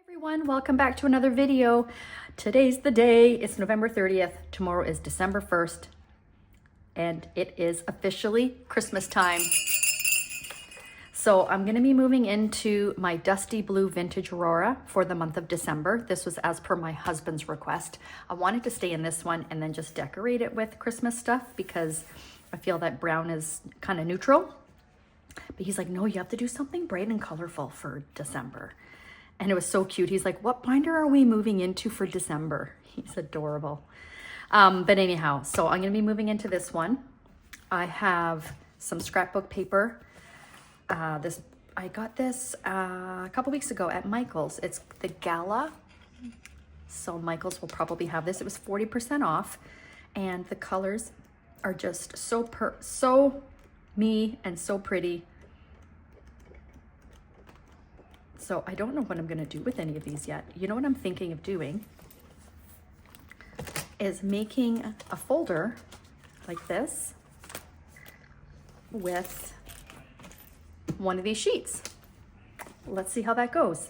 Everyone, welcome back to another video. Today's the day. It's November 30th. Tomorrow is December 1st, and it is officially Christmas time. So I'm going to be moving into my Dusty Blue Vintage Aurora for the month of December. This was as per my husband's request. I wanted to stay in this one and then just decorate it with Christmas stuff because I feel that brown is kind of neutral. But he's like, no, you have to do something bright and colorful for December. And it was so cute. He's like, what binder are we moving into for December? He's adorable. But anyhow, so I'm going to be moving into this one. I have some scrapbook paper. I got this a couple weeks ago at Michael's. It's the Gala. So Michael's will probably have this. It was 40% off. And the colors are just so me and so pretty. So I don't know what I'm going to do with any of these yet. You know what I'm thinking of doing is making a folder like this with one of these sheets. Let's see how that goes.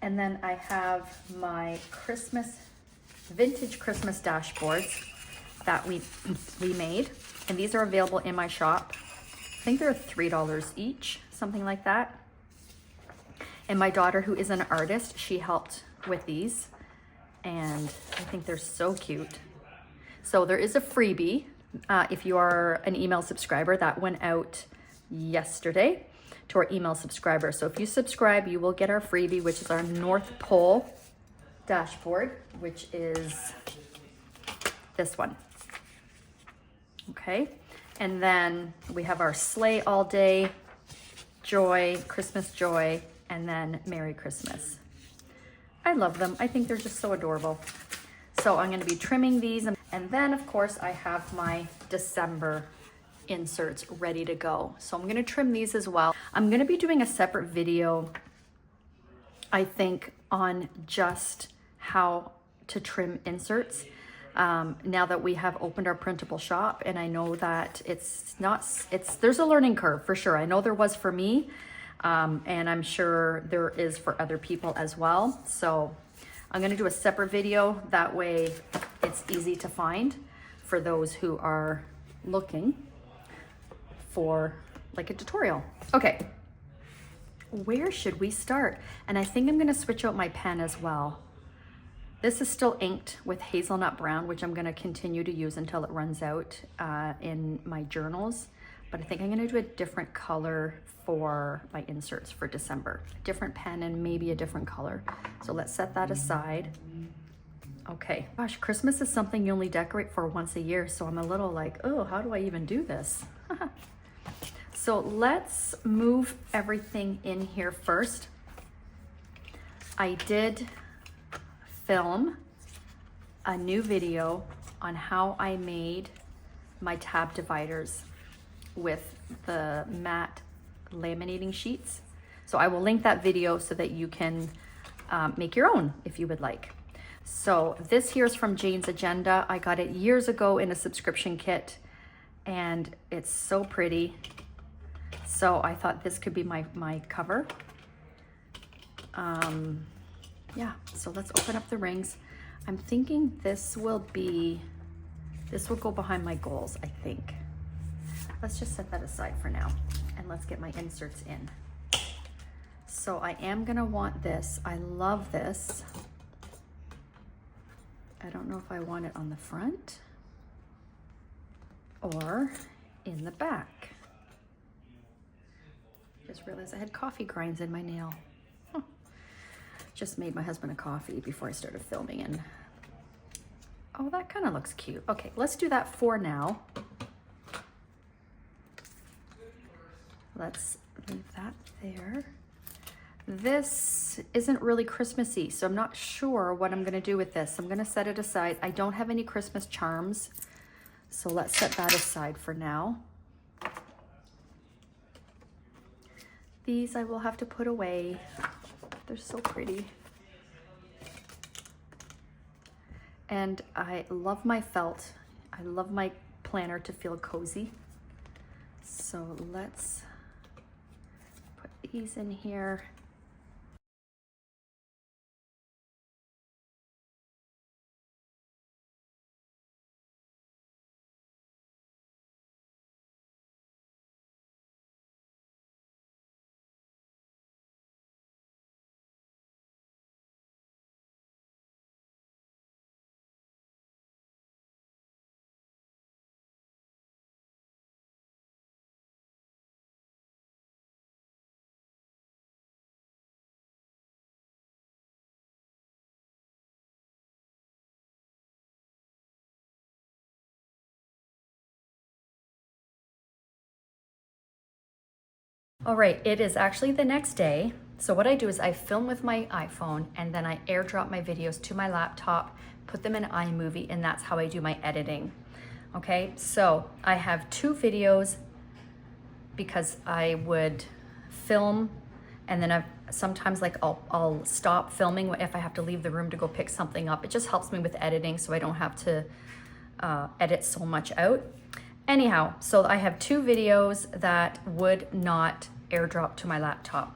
And then I have my vintage Christmas dashboards that we made. And these are available in my shop. I think they're $3 each, something like that. And my daughter, who is an artist, she helped with these. And I think they're so cute. So there is a freebie if you are an email subscriber. That went out yesterday to our email subscribers. So if you subscribe, you will get our freebie, which is our North Pole dashboard, which is this one. Okay. And then we have our Sleigh All Day, Joy, Christmas Joy, and then Merry Christmas. I love them. I think they're just so adorable. So I'm going to be trimming these. And then, of course, I have my December inserts ready to go. So I'm going to trim these as well. I'm going to be doing a separate video, I think, on just how to trim inserts. Now that we have opened our printable shop, and I know that there's a learning curve for sure. I know there was for me. And I'm sure there is for other people as well. So I'm going to do a separate video. That way it's easy to find for those who are looking for like a tutorial. Okay, where should we start? And I think I'm going to switch out my pen as well. This is still inked with hazelnut brown, which I'm going to continue to use until it runs out in my journals. But I think I'm going to do a different color for my inserts for December. A different pen and maybe a different color. So let's set that aside. Okay. Gosh, Christmas is something you only decorate for once a year. So I'm a little like, oh, how do I even do this? So let's move everything in here first. I did film a new video on how I made my tab dividers with the matte laminating sheets. So I will link that video so that you can make your own if you would like. So this here is from Jane's Agenda. I got it years ago in a subscription kit and it's so pretty. So I thought this could be my cover. Yeah, so let's open up the rings. I'm thinking this will go behind my goals, I think. Let's just set that aside for now and let's get my inserts in. So I am gonna want this. I love this. I don't know if I want it on the front or in the back. Just realized I had coffee grinds in my nail. Huh. Just made my husband a coffee before I started filming and oh, that kind of looks cute. Okay, let's do that for now. Let's leave that there. This isn't really Christmassy, so I'm not sure what I'm gonna do with this. I'm gonna set it aside. I don't have any Christmas charms, so let's set that aside for now. These I will have to put away. They're so pretty. And I love my felt. I love my planner to feel cozy. So let's put these in here. All right, it is actually the next day. So what I do is I film with my iPhone and then I airdrop my videos to my laptop, put them in iMovie, and that's how I do my editing. Okay, so I have 2 videos because I would film and then sometimes like I'll stop filming if I have to leave the room to go pick something up. It just helps me with editing so I don't have to edit so much out. Anyhow, so I have 2 videos that would not airdrop to my laptop.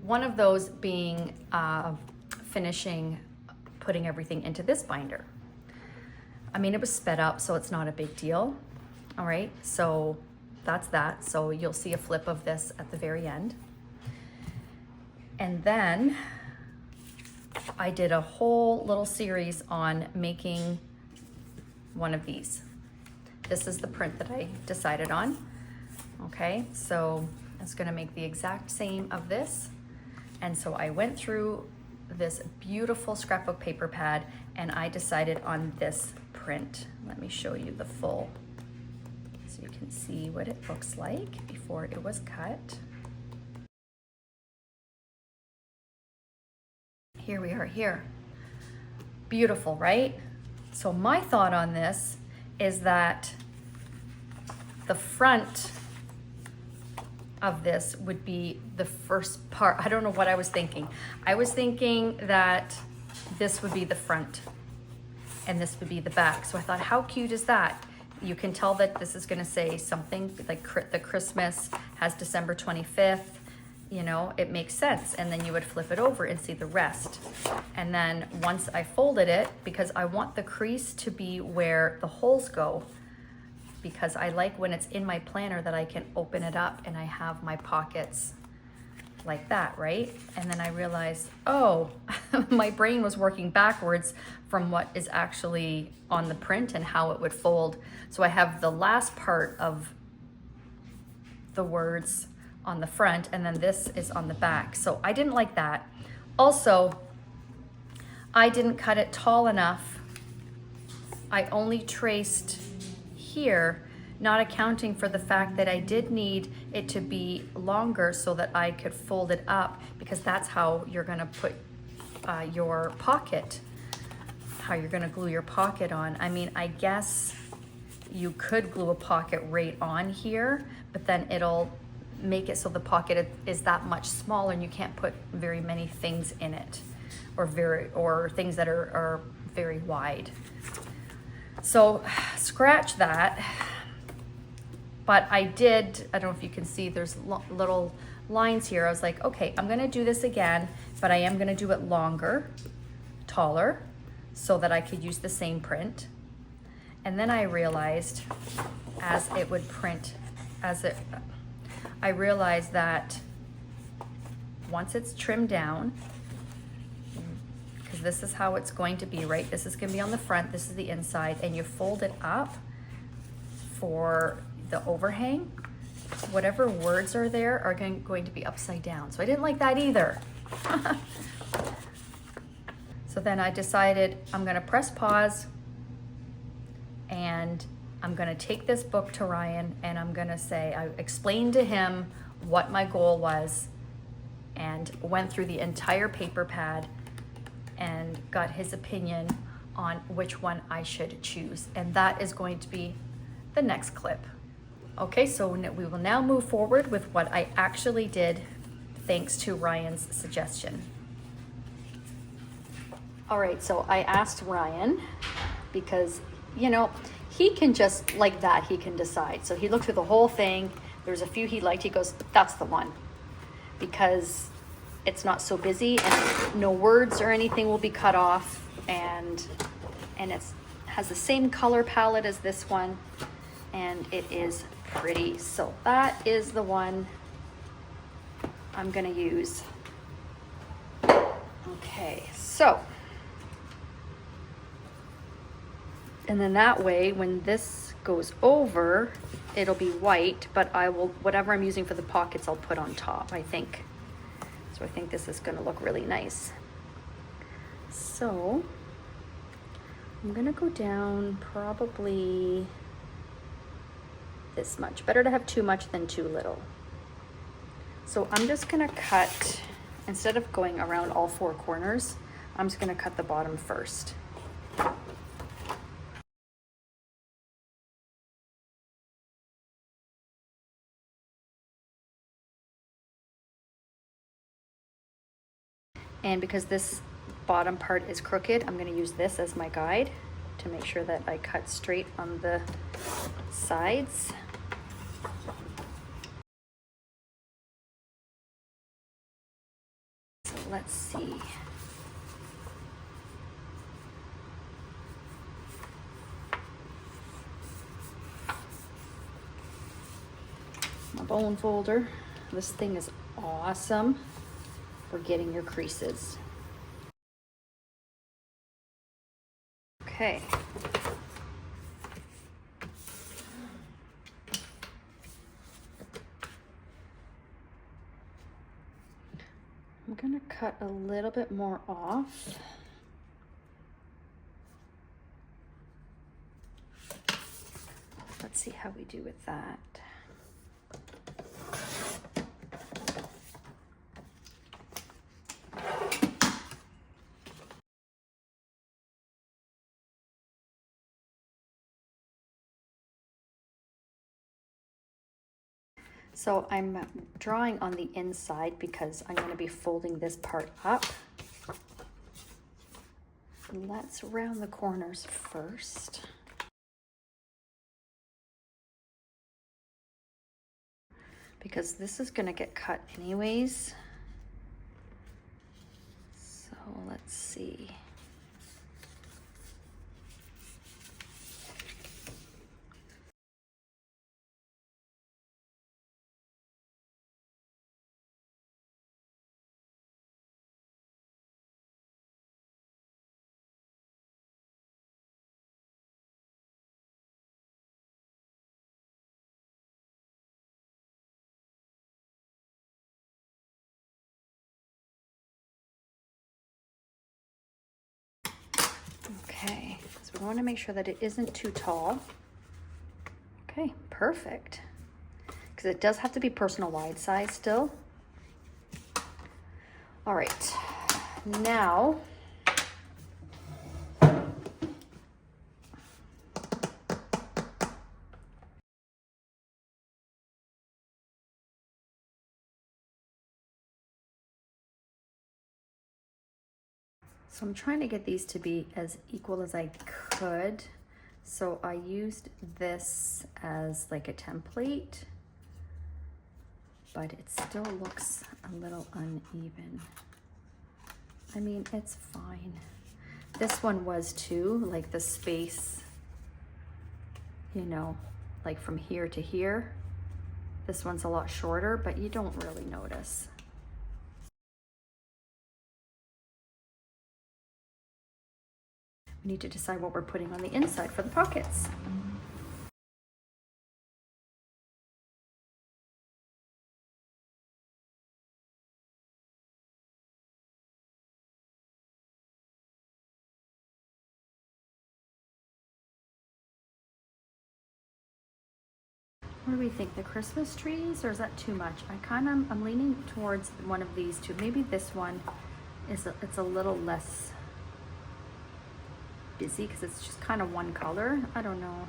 One of those being finishing putting everything into this binder. I mean, it was sped up, so it's not a big deal. All right, so that's that. So you'll see a flip of this at the very end. And then I did a whole little series on making one of these. This is the print that I decided on. Okay, so it's gonna make the exact same of this. And so I went through this beautiful scrapbook paper pad and I decided on this print. Let me show you the full, so you can see what it looks like before it was cut. Here we are here. Beautiful, right? So my thought on this is that the front of this would be the first part. I don't know what I was thinking. I was thinking that this would be the front and this would be the back. So I thought, how cute is that? You can tell that this is gonna say something like the Christmas has December 25th. You know, it makes sense. And then you would flip it over and see the rest. And then once I folded it, because I want the crease to be where the holes go, because I like when it's in my planner that I can open it up and I have my pockets like that, right? And then I realized, oh, my brain was working backwards from what is actually on the print and how it would fold. So I have the last part of the words on the front and then this is on the back. So I didn't like that. Also, I didn't cut it tall enough. I only traced here, not accounting for the fact that I did need it to be longer so that I could fold it up, because that's how you're gonna put your pocket, how you're gonna glue your pocket on. I mean, I guess you could glue a pocket right on here, but then it'll make it so the pocket is that much smaller and you can't put very many things in it, or things that are very wide. So scratch that. But I don't know if you can see, there's little lines here. I was like, okay, I'm gonna do this again, but I am gonna do it longer, taller, so that I could use the same print. And then I realized as it would print, I realized that once it's trimmed down, because this is how it's going to be, right? This is gonna be on the front, this is the inside, and you fold it up for the overhang. Whatever words are there are going to be upside down. So I didn't like that either. So then I decided I'm gonna press pause and I'm gonna take this book to Ryan and I'm gonna say, I explained to him what my goal was and went through the entire paper pad and got his opinion on which one I should choose. And that is going to be the next clip. Okay, so we will now move forward with what I actually did thanks to Ryan's suggestion. All right, so I asked Ryan because, you know, he can just like that, he can decide. So he looked through the whole thing. There's a few he liked. He goes, that's the one, because it's not so busy and no words or anything will be cut off, and it has the same color palette as this one, and it is pretty. So that is the one I'm gonna use. Okay, so, and then that way when this goes over, it'll be white, but I will, whatever I'm using for the pockets, I'll put on top, I think. So I think this is gonna look really nice. So I'm gonna go down probably this much. Better to have too much than too little. So I'm just gonna cut, instead of going around all four corners, I'm just gonna cut the bottom first. And because this bottom part is crooked, I'm gonna use this as my guide to make sure that I cut straight on the sides. So let's see. My bone folder. This thing is awesome for getting your creases. Okay. I'm gonna cut a little bit more off. Let's see how we do with that. So I'm drawing on the inside because I'm going to be folding this part up. Let's round the corners first. Because this is going to get cut anyways. So let's see. Okay, so we want to make sure that it isn't too tall. Okay, perfect. Because it does have to be personal wide size still. All right, now so I'm trying to get these to be as equal as I could. So I used this as like a template, but it still looks a little uneven. I mean, it's fine. This one was too, like the space, you know, like from here to here. This one's a lot shorter, but you don't really notice. We need to decide what we're putting on the inside for the pockets. What do we think? The Christmas trees, or is that too much? I'm leaning towards one of these two. Maybe this one is it's a little less busy because it's just kind of one color. I don't know.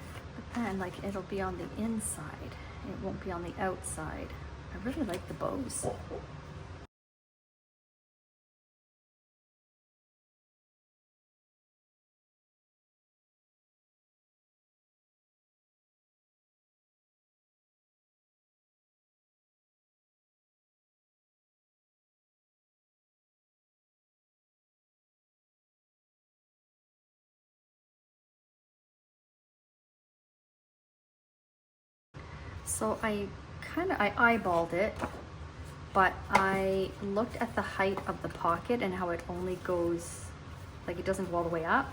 But then, like, it'll be on the inside. It won't be on the outside. I really like the bows. So I eyeballed it, but I looked at the height of the pocket and how it only goes, like it doesn't go all the way up.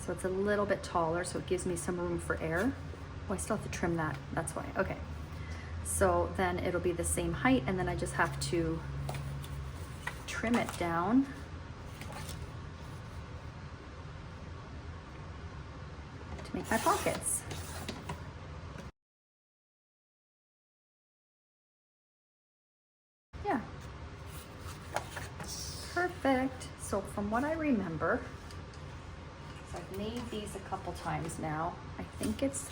So it's a little bit taller, so it gives me some room for air. Oh, I still have to trim that, that's why, okay. So then it'll be the same height, and then I just have to trim it down. To make my pockets. Yeah. Perfect. So from what I remember, so I've made these a couple times now. I think it's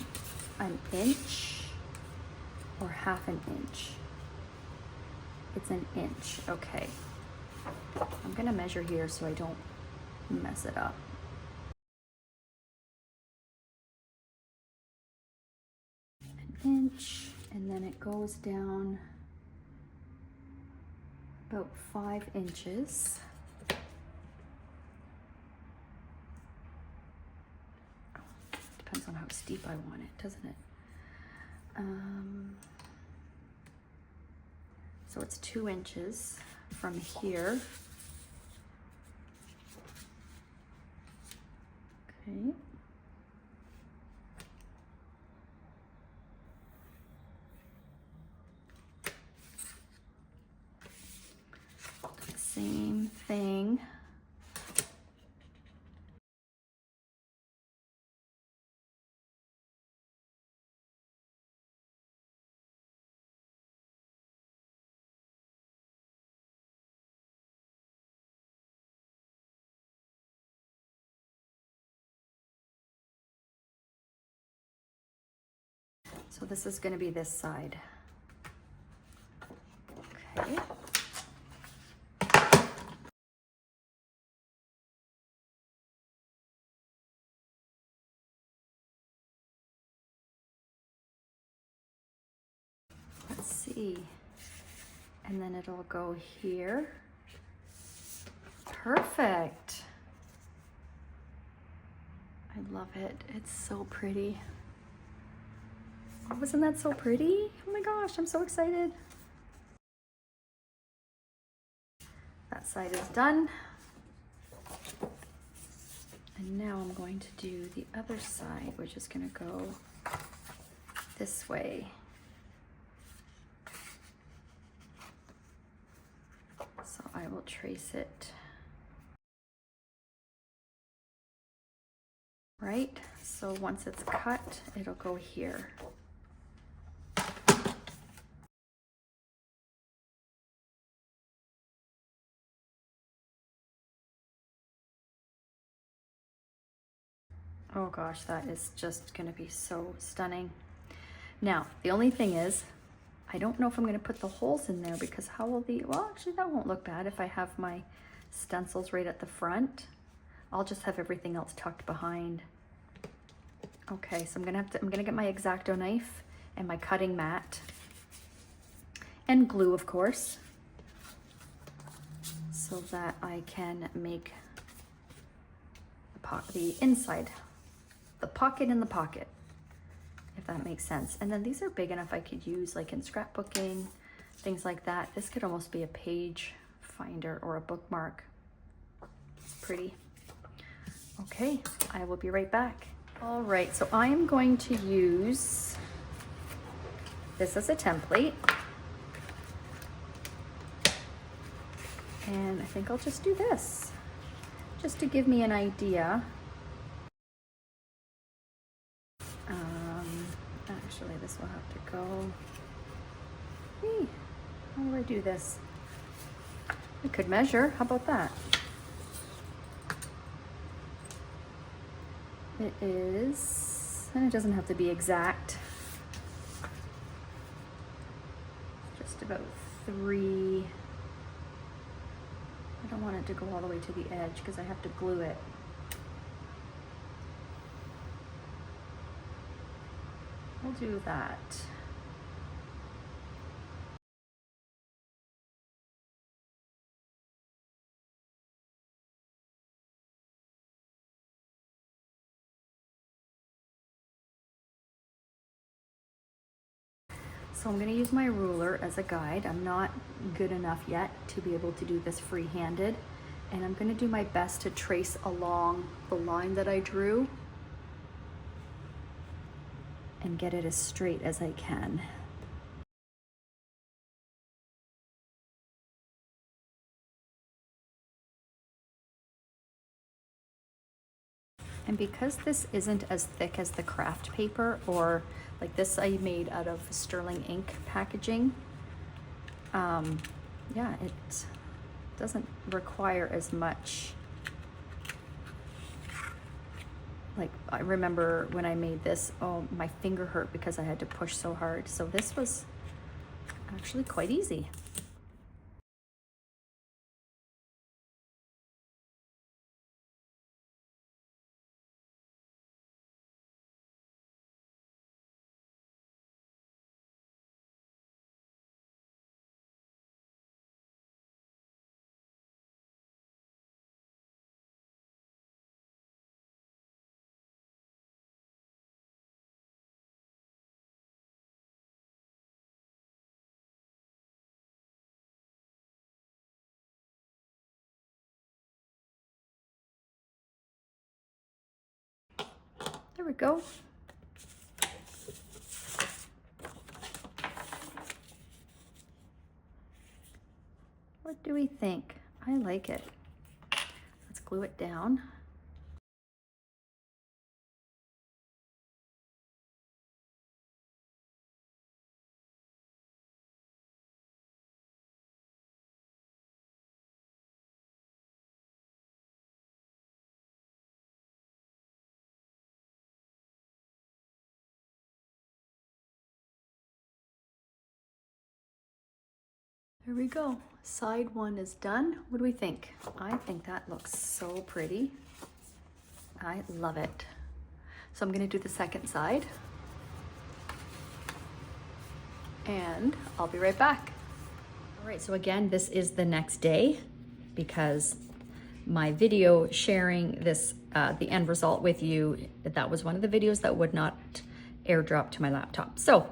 an inch or half an inch. It's an inch, okay. I'm gonna measure here so I don't mess it up. An inch, and then it goes down about 5 inches. Depends on how steep I want it, doesn't it? So it's 2 inches from here. Okay. Same thing. So this is going to be this side. Okay. Let's see. And then it'll go here. Perfect. I love it. It's so pretty. Oh, wasn't that so pretty? Oh my gosh, I'm so excited. That side is done. And now I'm going to do the other side, which is going to go this way. So I will trace it. Right? So once it's cut, it'll go here. Oh gosh, that is just gonna be so stunning. Now, the only thing is, I don't know if I'm gonna put the holes in there because how will well, actually that won't look bad if I have my stencils right at the front. I'll just have everything else tucked behind. Okay, so I'm gonna get my X-Acto knife and my cutting mat and glue, of course, so that I can make the inside, the pocket in the pocket, if that makes sense. And then these are big enough I could use like in scrapbooking, things like that. This could almost be a page finder or a bookmark. It's pretty. Okay, I will be right back. All right, so I am going to use this as a template. And I think I'll just do this, just to give me an idea. Actually, this will have to go. Hey, how do I do this? I could measure, how about that? It is, and it doesn't have to be exact. Just about 3. I don't want it to go all the way to the edge because I have to glue it. We'll do that. So I'm going to use my ruler as a guide. I'm not good enough yet to be able to do this free-handed, and I'm going to do my best to trace along the line that I drew and get it as straight as I can. And because this isn't as thick as the craft paper, or like this I made out of sterling ink packaging, yeah, it doesn't require as much. Like, I remember when I made this, oh, my finger hurt because I had to push so hard. So this was actually quite easy. There we go. What do we think? I like it. Let's glue it down. There we go. Side one is done. What do we think? I think that looks so pretty. I love it. So I'm gonna do the second side. And I'll be right back. All right, so again, this is the next day because my video sharing this, the end result with you, that was one of the videos that would not airdrop to my laptop. So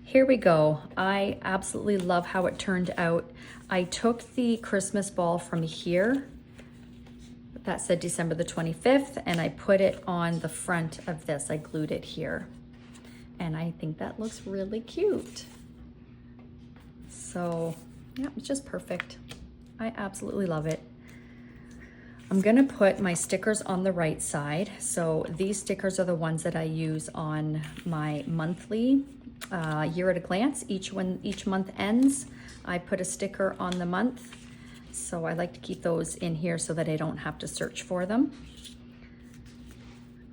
here we go. I absolutely love how it turned out. I took the Christmas ball from here that said December the 25th, and I put it on the front of this. I glued it here. And I think that looks really cute. So yeah, it's just perfect. I absolutely love it. I'm gonna put my stickers on the right side. So these stickers are the ones that I use on my monthly year at a glance. Each month ends, I put a sticker on the month. So I like to keep those in here so that I don't have to search for them.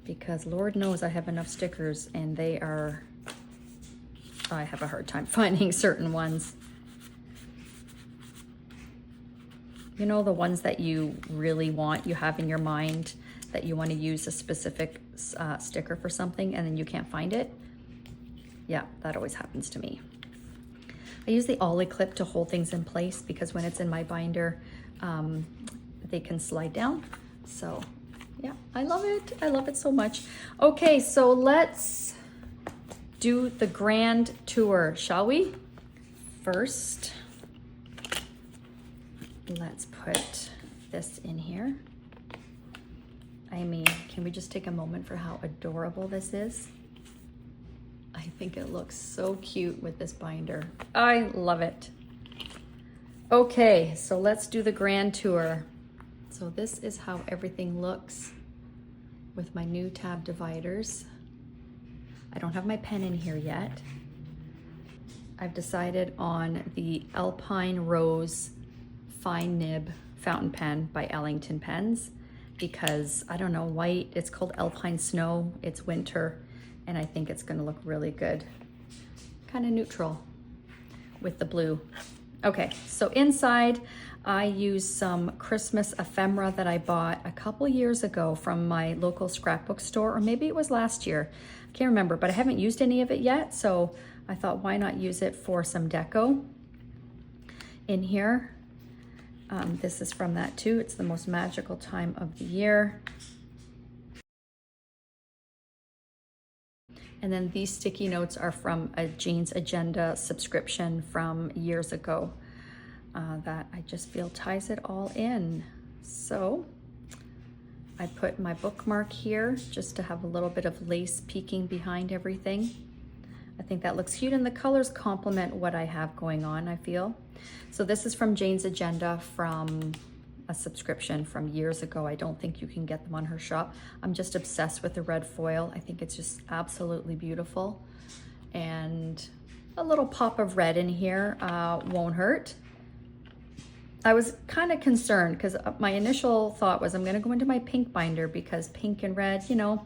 Because Lord knows I have enough stickers and I have a hard time finding certain ones. You know, the ones that you really want, you have in your mind that you want to use a specific sticker for something and then you can't find it. Yeah, that always happens to me. I use the ollie clip to hold things in place because when it's in my binder, they can slide down. So yeah, I love it. I love it so much. Okay, so let's do the grand tour, shall we? First, let's put this in here. I mean, can we just take a moment for how adorable this is? I think it looks so cute with this binder. I love it. Okay, so let's do the grand tour. So this is how everything looks with my new tab dividers. I don't have my pen in here yet. I've decided on the Alpine Rose Fine Nib fountain pen by Ellington Pens because, I don't know, white, it's called Alpine Snow, it's winter, and I think it's gonna look really good. Kind of neutral with the blue. Okay, so inside I use some Christmas ephemera that I bought a couple years ago from my local scrapbook store, or maybe it was last year. I can't remember, but I haven't used any of it yet, so I thought why not use it for some deco in here. This is from that too. It's the most magical time of the year. And then these sticky notes are from a Jane's Agenda subscription from years ago that I just feel ties it all in. So I put my bookmark here just to have a little bit of lace peeking behind everything. I think that looks cute and the colors complement what I have going on, I feel. So this is from Jane's Agenda from a subscription from years ago. I don't think you can get them on her shop. I'm just obsessed with the red foil. I think it's just absolutely beautiful. And a little pop of red in here won't hurt. I was kind of concerned because my initial thought was I'm going to go into my pink binder because pink and red, you know,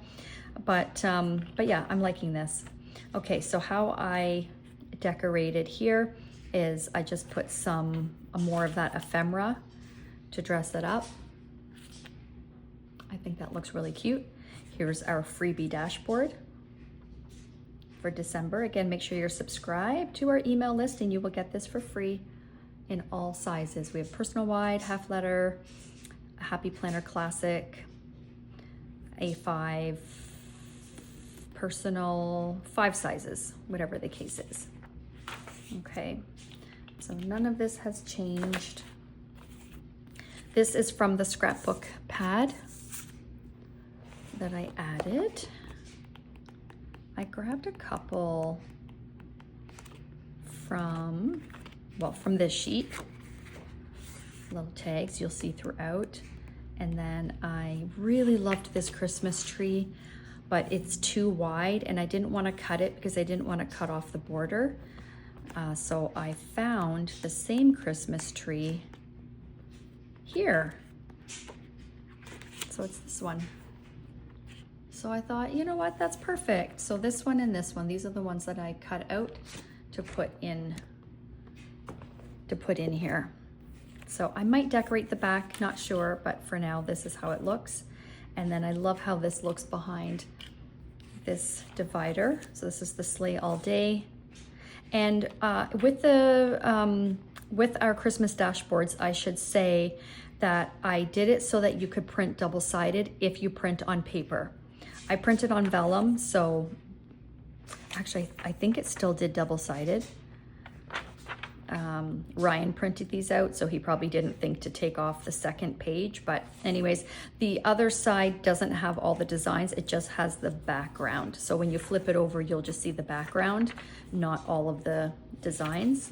but yeah, I'm liking this. Okay, so how I decorated here is I just put some more of that ephemera to dress it up. I think that looks really cute. Here's our freebie dashboard for December. Again, make sure you're subscribed to our email list and you will get this for free in all sizes. We have personal wide, half letter, Happy Planner Classic, A5, personal, 5 sizes, whatever the case is. Okay, so none of this has changed. This is from the scrapbook pad that I added. I grabbed a couple from this sheet, little tags you'll see throughout. And then I really loved this Christmas tree, but it's too wide and I didn't want to cut it because I didn't want to cut off the border. So I found the same Christmas tree here. So it's this one. So I thought, you know what, that's perfect. So this one and this one, these are the ones that I cut out to put in here. So I might decorate the back, not sure, but for now, this is how it looks. And then I love how this looks behind this divider. So this is the sleigh all day. And with our Christmas dashboards, I should say that I did it so that you could print double-sided if you print on paper. I printed on vellum, so actually I think it still did double-sided. Ryan printed these out, so he probably didn't think to take off the second page, but anyways, the other side doesn't have all the designs, it just has the background. So when you flip it over, you'll just see the background, not all of the designs.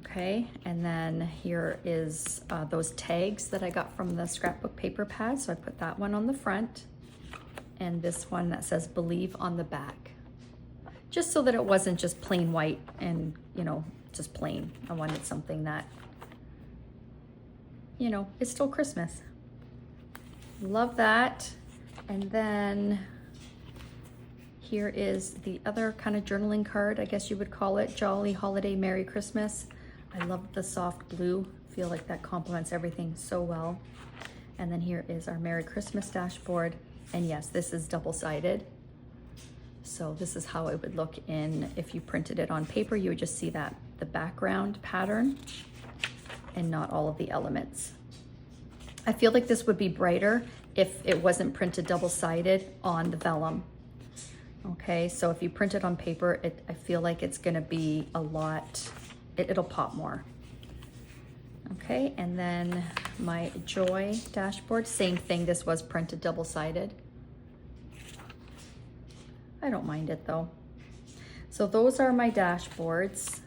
Okay, and then here is those tags that I got from the scrapbook paper pad, so I put that one on the front, and this one that says Believe on the back. Just so that it wasn't just plain white and, you know, just plain. I wanted something that, you know, it's still Christmas. Love that. And then here is the other kind of journaling card, I guess you would call it. Jolly Holiday Merry Christmas. I love the soft blue. I feel like that complements everything so well. And then here is our Merry Christmas dashboard. And yes, this is double-sided. So this is how it would look if you printed it on paper. You would just see that, the background pattern and not all of the elements. I feel like this would be brighter if it wasn't printed double-sided on the vellum. Okay, so if you print it on paper, I feel like it's gonna be a lot, it'll pop more. Okay, and then my Joy dashboard, same thing, this was printed double-sided. I don't mind it though. So those are my dashboards,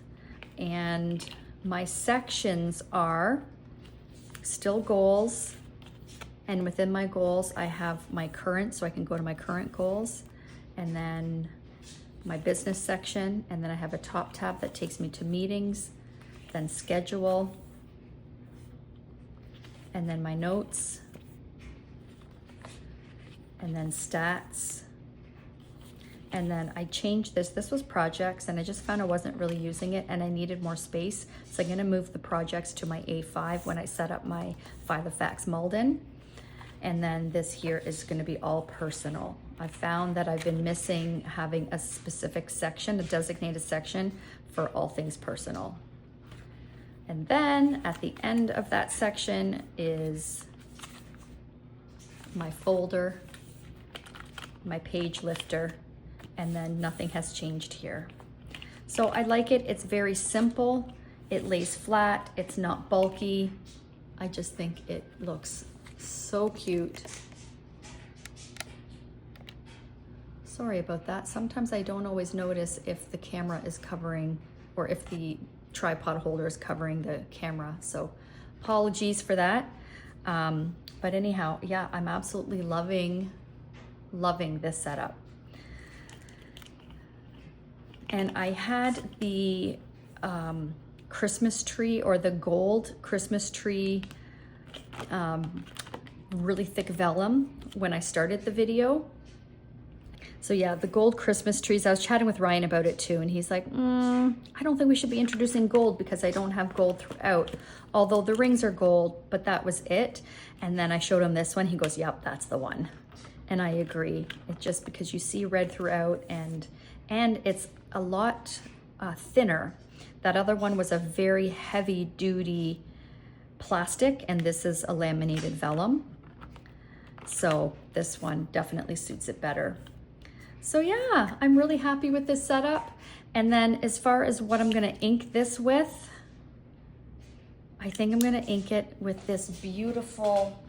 and my sections are still goals, and within my goals I have my current, so I can go to my current goals, and then my business section, and then I have a top tab that takes me to meetings, then schedule, and then my notes, and then stats. And then I changed this. This was projects, and I just found I wasn't really using it and I needed more space. So I'm gonna move the projects to my A5 when I set up my 5 effects Malden. And then this here is gonna be all personal. I found that I've been missing having a specific section, a designated section for all things personal. And then at the end of that section is my folder, my page lifter, and then nothing has changed here. So I like it, it's very simple, it lays flat, it's not bulky. I just think it looks so cute. Sorry about that, sometimes I don't always notice if the camera is covering or if the tripod holder is covering the camera, so Apologies for that. But anyhow, yeah, I'm absolutely loving this setup. And I had the Christmas tree, or the gold Christmas tree, really thick vellum when I started the video. So yeah, the gold Christmas trees, I was chatting with Ryan about it too, and he's like, I don't think we should be introducing gold because I don't have gold throughout. Although the rings are gold, but that was it. And then I showed him this one, he goes, yep, that's the one. And I agree. It's just because you see red throughout, and it's a lot thinner. That other one was a very heavy duty plastic, and this is a laminated vellum. So this one definitely suits it better. So yeah, I'm really happy with this setup. And then as far as what I'm gonna ink this with, I think I'm gonna ink it with this beautiful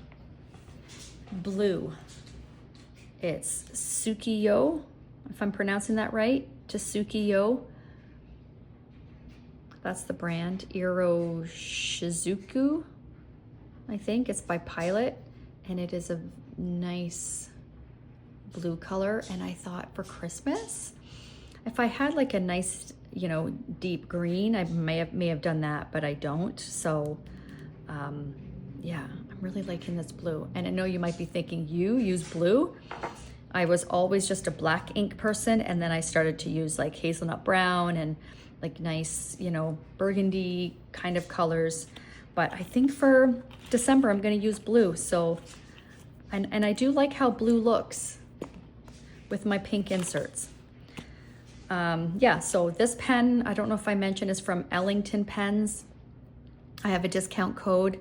blue. It's Tsukiyo, if I'm pronouncing that right, just Tsukiyo. That's the brand, Iro Shizuku, I think. It's by Pilot, and it is a nice blue color. And I thought for Christmas, if I had like a nice, you know, deep green, I may have done that, but I don't. So yeah, I'm really liking this blue. And I know you might be thinking, you use blue? I was always just a black ink person, and then I started to use like hazelnut brown and like nice, you know, burgundy kind of colors. But I think for December, I'm gonna use blue. So, and I do like how blue looks with my pink inserts. Yeah, so this pen, I don't know if I mentioned, is from Ellington Pens. I have a discount code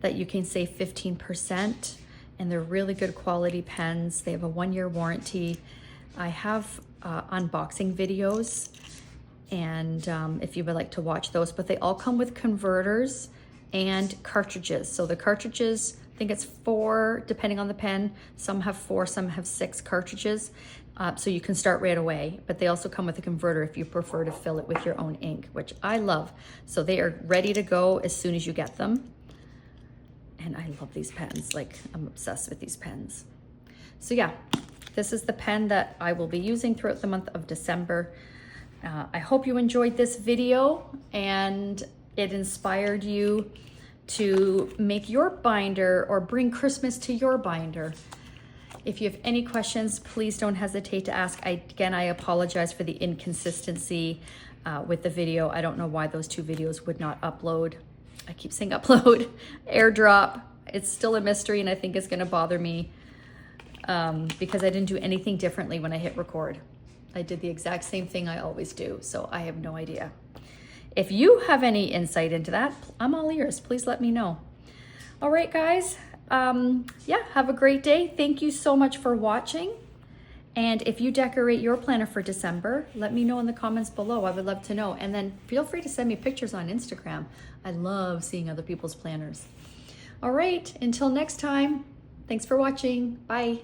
that you can save 15%, and they're really good quality pens. They have a 1-year warranty. I have unboxing videos, and if you would like to watch those, but they all come with converters and cartridges. So the cartridges, I think it's 4, depending on the pen. Some have 4, some have 6 cartridges. So you can start right away, but they also come with a converter if you prefer to fill it with your own ink, which I love. So they are ready to go as soon as you get them. And I love these pens, like I'm obsessed with these pens. So yeah, this is the pen that I will be using throughout the month of December. I hope you enjoyed this video and it inspired you to make your binder or bring Christmas to your binder. If you have any questions, please don't hesitate to ask. Again, I apologize for the inconsistency with the video. I don't know why those 2 videos would not upload. I keep saying upload, airdrop. It's still a mystery, and I think it's gonna bother me because I didn't do anything differently when I hit record. I did the exact same thing I always do, so I have no idea. If you have any insight into that, I'm all ears. Please let me know. All right, guys. Yeah, have a great day. Thank you so much for watching. And if you decorate your planner for December, let me know in the comments below. I would love to know. And then feel free to send me pictures on Instagram. I love seeing other people's planners. All right, until next time, thanks for watching. Bye.